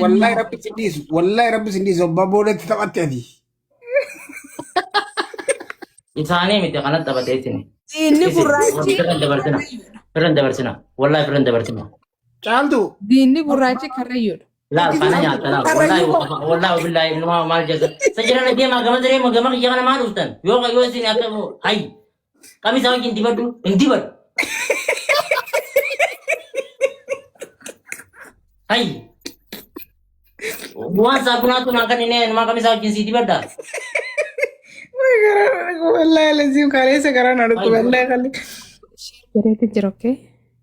والله ربي سنديس والله ربي سنديس وبابولة تتمتعدي إنساني متى كانت تبتيتني Diinni إسي gurraachi فرن دبرتنا والله فرن دبرتنا شالتو diinni gurraachi karrayyuudha. لا فانا يا ترى والله والله بالله إنه ما الجزء سجلنا دي ما قامت لي ما قامت يجانا ما نفتن يوغا يوسين أكمل هاي kami sama inti badu hai buan sabuna tu makan ini nama kami sama jinsi inti bada والله لازم كاريسة كرانا نقول والله خلي Bareedu jira okkee.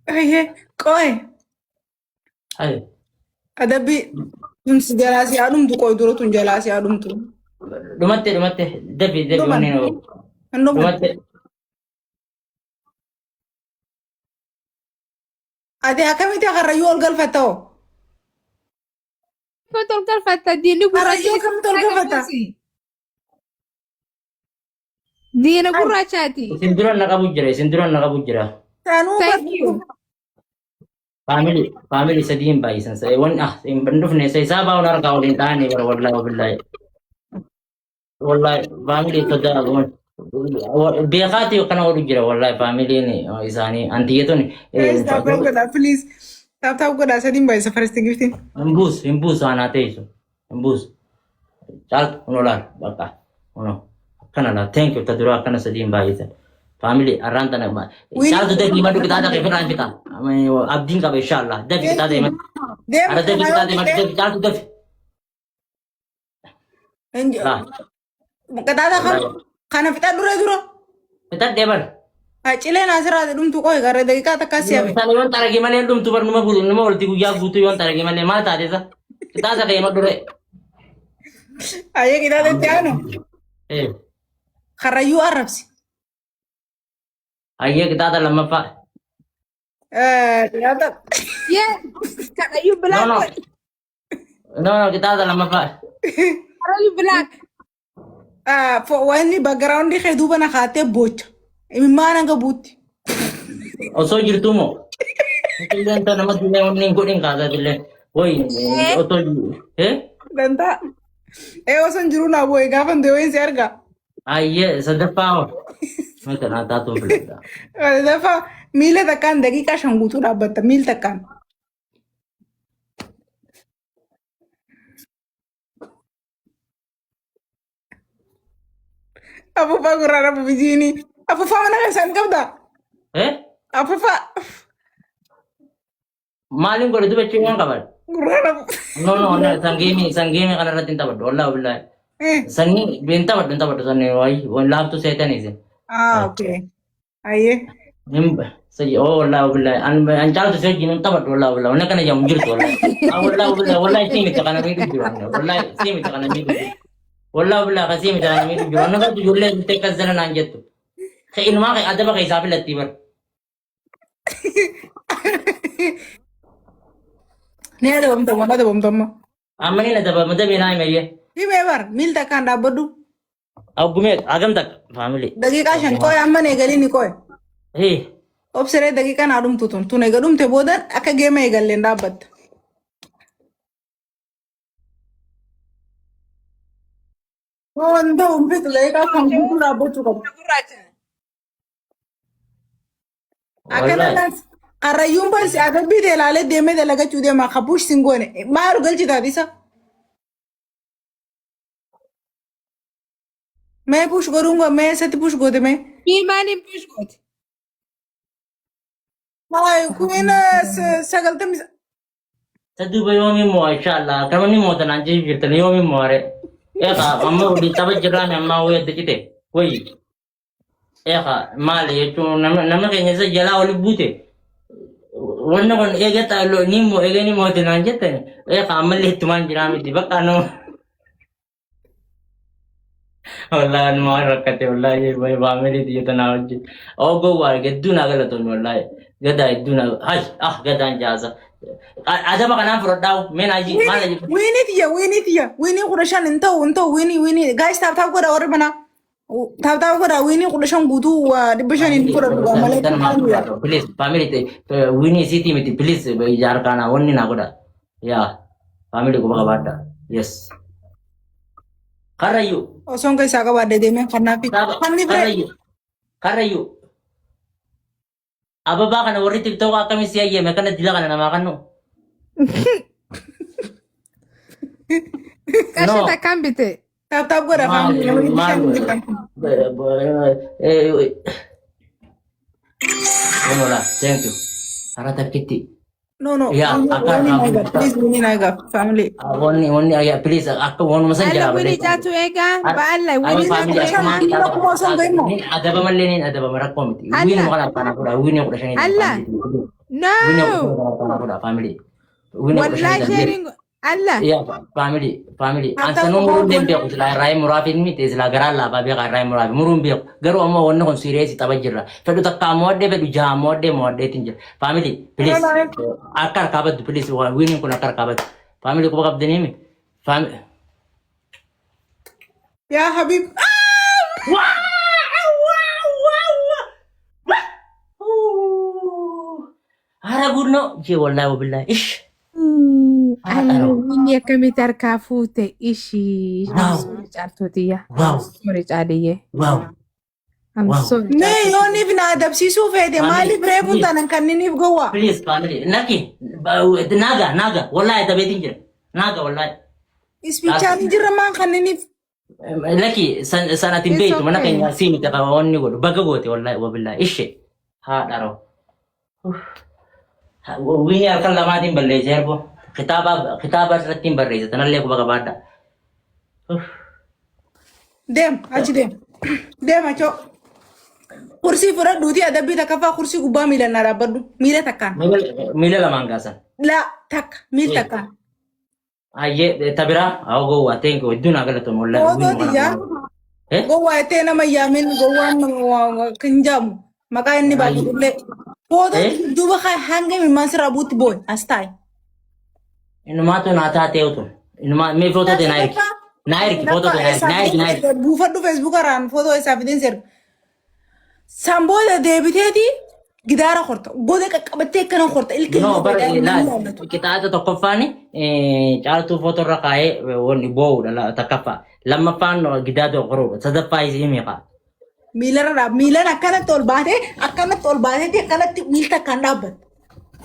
أيه كوي hai أدبي تنس جلاسي أدم تو كوي دورو تون جلاسي أدم تو dumatte devi Duman. ini أنو dumatte أدي أكمل تغير يول قلفة تو Fotoon galfatta diinni gurraachi. Karrayyuu kamtu ol galfata? Diina gurraachaati. sinduran nak bujra Tanuu Thank you. family sedih bayi saya wan yang benduf nih saya sabah orang kau lintani wallahi wallahi family tada biakati kana bujra wallahi family ini isani anti itu nih Stop goda please. Stop goda sedih mbak first gifting. embus anate itu embus cal unolar baka uno kana la thank you tadura kana sedih bayi family aranta na ma cal tu dek lima kita ada kefiran kita abdin ka insyaallah dek kita ada ada dek kita ada cal tu dek Kata ada kan kana kita duro. kita debar Acile nasira dum tu koi gara dagi kata kasih abi. sana yon taragi mane dum tu bar numa bulu numa ulti ku ya butu yon taragi mane mata desa kita ada kayak dure Aye kita ada tiano. eh Karayu Arab sih. ayo kita ada lama pak Ternyata Yeah. Karrayyuu no black. no no kita ada lama pak Karrayyuu black. wani background di kehidupan nak hati bocah. Ini mana nggak buti? oso jirtu mo kita enta nama dunia minggu ning kaza dile woi oto eh Dan tak. Osan juru na boy, kapan dewa yang serga? aye sadapao mata na tatu belada Ada dafa mila tekan dagi kasang butu dapat mil tekan. Apa pa kurang apa begini? Apa pa mana kesan kau dah? eh Apa pa maling ko itu baca yang kabar kurang apa? no no no sanggimi kana natin tabad wala wala sanni benta bad sanni wai wan lab tu setan isin Okay. Aye. saji oh wala wala an chal tu seji nun tabad wala wala wana kana jam jir wala wala simi ta kana midu juran wala simi ta kana midu wala kasi mi ta kana midu juran na tu julle te kazana nanjet tu kay inma kay adaba kay sabi latibar Ni ada bom tama. amani na daba madabi na meye Ini memang mil tekan dapat du. au gume agam tak family Dagi kasang kau yang mana gali ni kau? hey Observe dagi kan adum tutun. Tu negadum te bodan aka game egalin dapat. Oh, anda umpit lagi kasang butu dapat juga. Akan wallahi ada karena yumpal si ada bide lale deme de laga cude ma kapush singone. Maru galci tadi sa. मैं पुश करूंगा मैं सती पुश गोदे में Iimaanin pushkooti. हाय कुएना सगलते में Sadu ba yomi mo inshallah kama ni mo tanan ji girta ni yomi mo are eka amma udi tabajira ni amma wo yadda kite koi eka male to nama kenya sa jala oli bute wannan kon ega ta lo ni mo ega ni mo tanan jetta eka amalle tuman jirami di bakano wallahi an mar rakate wallahi boy family di tanaw ji o go war geddu na gala to wallahi gada iduna hay gada jaza ada makanan produk men aji mana aji ويني تيا ويني قرشان انتو ويني guys تاب تاب كده وري بنا Taphtaa godha wiinii 15 guutuu dhibba shaniin fudhatu malee please family winnie city miti please ijar kana wonni na goda ya family ko baka yes karayu osoo hin isaa qabaadde deemee kannaafi kanni bire karayu ababa kana warri tiktok akami siya me kana dila kana nama kanu Kashita kambite. taphtaa godha family Hola, thank you. Arata kiti. no Ya, please wiinii naa gaaf family Wonni aya please akka wonu masan Allah jara. wini jatu ega ba Allah wini family jatu adaba mallenin adaba marakko miti. Allah. Wini mo kana pana kuda wini ko shani. Allah. Wini No. ko kana kuda family. Wini ko Wallahi shani. sharing Allah. Ya family ansa no murun dem be ko la ray murafin mi te la garal la ba be ga ray murafin murun be garu amma wonna kon serious tabajira fedu takka modde be du ja modde tinjir family please akar kabat please winning ko akar kabat family ko bakab denimi family yaa Habib Ara gurno je wallahi wabillahi ish Allah wini akkamit harkaa fuute ishii. Wow. Caaltootiya. Wow. Sorry caaliyyee. wow I'm Wow. sorry. mee yooniif na adabsiisuu feete maaliif reefuun tanan kanniniif gowwaa please family naki naga wallahi tabetin jira naga wallahi ispiichaan jirra maan kanniniif laki sanatin It's beitu mana okay. kanya sini taka onni godo baga gote wallahi wabillahi ishe ha daro wini akan lamatin balle jerbo kitaba ratin barre tanalle ko baga bada deem achi deem achoo kursii fudhadhuuti adabbii takka faa kursii gubbaa miila na dhaabbadhu miila takkaan mila lamangasa la takka miil takkaan aye tabira ago wa tengo duna gala to molla Footoo yaa gowwaa ettee nama yaamin gowwaan kan jaamu maqaa inni baay'ee footoo duuba hanga mimaan sirraa buutti booy as taa'e. inuma to na ta teuto inuma me foto de nairki foto de nairki buufadhu feesbuukaraan footoo isaa fideen sirba. Sambooda deebiteeti gidaara horta goda qaqqabattee akkana horta ilki no bar la kita ata to kofani chaltu foto rakae woni bow la takaffa lamma fanno gidado qoro sadaffa izimi qa miilan akkanatti ol baateeti akkanatti miilta kan dhaabbat.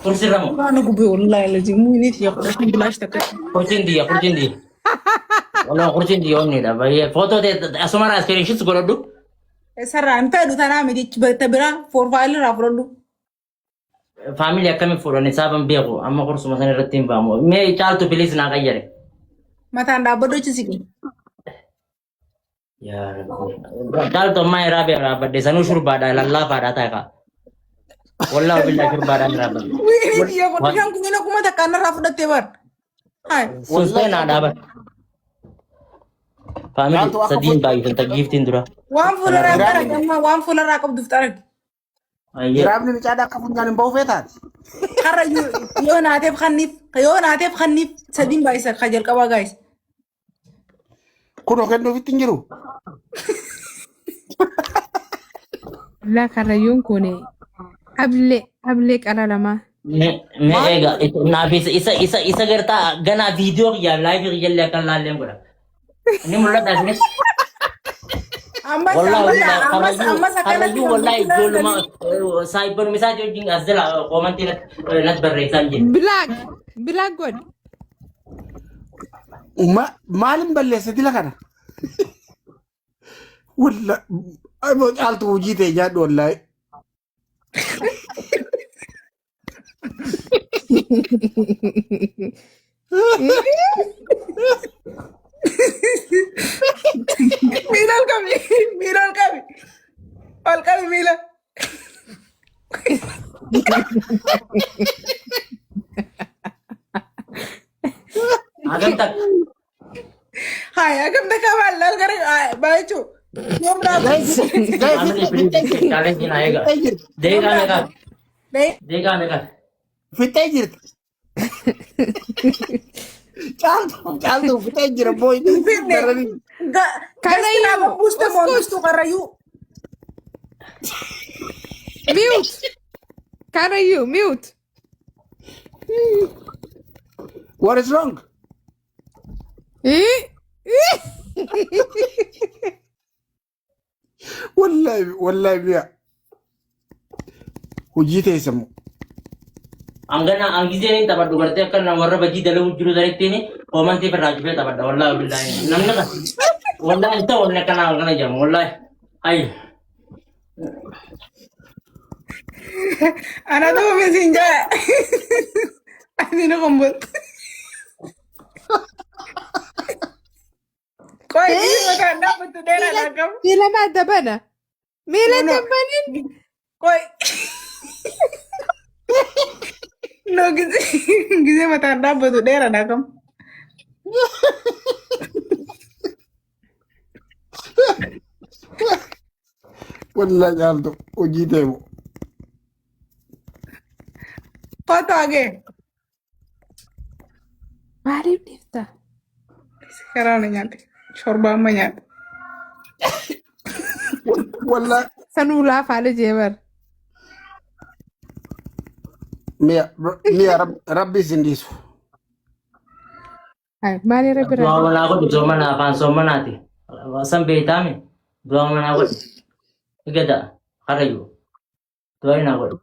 kursi ramo Waan gubee wallahi lazi muuniiti yaa qodhashin bilaash takka. kursin dia wala kursin dia onni da baye foto de asumara screen shots gorodu Sarraan fedhu tanaa miti biraa foorfaayilii irraa fudhadhu. family akami fudhani saban beeku amma kursuma san irratti hin baamu me chaltu please na qayyare Mataan dhaabbadhu chisiki. ya rabbi chaltu amma rabbe sanu shurbada lallafa da ta wallahi billahi shurbada rabbe Wiiniiti yaa qodhashan kumina kuma takka narraa fudhattee bar. Hai. Sustain ada apa? Family sedih bagi tentang giftin dura. Waan fuularraa gara gammaa waan fuularraa qabduuf xaragi. Ayo. Jiraabni micaadhaa akka funyaan hin bahu feetaati. Har'a yoo naateef kanniif sadiin baay'isa ka jalqabaa gaayisa. Kunoo kennuufitti hin jiru. La karrayyuun kun ablee qara lamaa. Me ega nafis isa gerta gana video ya live yalle akan lalem gura. Ini mulut asnis. Amma Karaju wallahi julma cyber misal jing azla komanti nat berresan jin. Black God. Maalin balleessa dila kana? Walla caaltu hojii ta'e jaadhu wallaahi. Mira el cami. Al cami, mira. Agam tak. Hai, agam tak kawan lal kare bacu. Yang berapa? Kalian jin ayega. Dega meka. Deh, Dega meka. Fittee jirti. Caaltu fitee jira booy. Daranii. Karayu, Kenapa buste uskut. montustu karayu? Mute. Karayu, mute. What is wrong? Eh? Wallahi biya. Hojii teessamu. Angana angizeni tapat dugarte kan warra baji dalu juru dari tini omanti peraju pe tapat wallahi billahi namna kan wallahi itu wallahi kana angana jam wallahi ay Anak tuh mesinja. Ini kombut. Kok ini makan dapat tuh daerah nakam? Mila ma dabana. Mila dabanin. Kok no gizi makan dapat tuh daerah nakam? Wallahi caaltu hojii teemu. Foto age. Maaliif dhifta? Sekarang nyate. Shorba amma nyate. Wallahi Sanuu laafaale jeebar. miya rabbi sindiisu. Ay, maali rabbi dua rabbi. mana aku dua mana apa so mana ti sampai tami dua mana aku igada karayu dua ini aku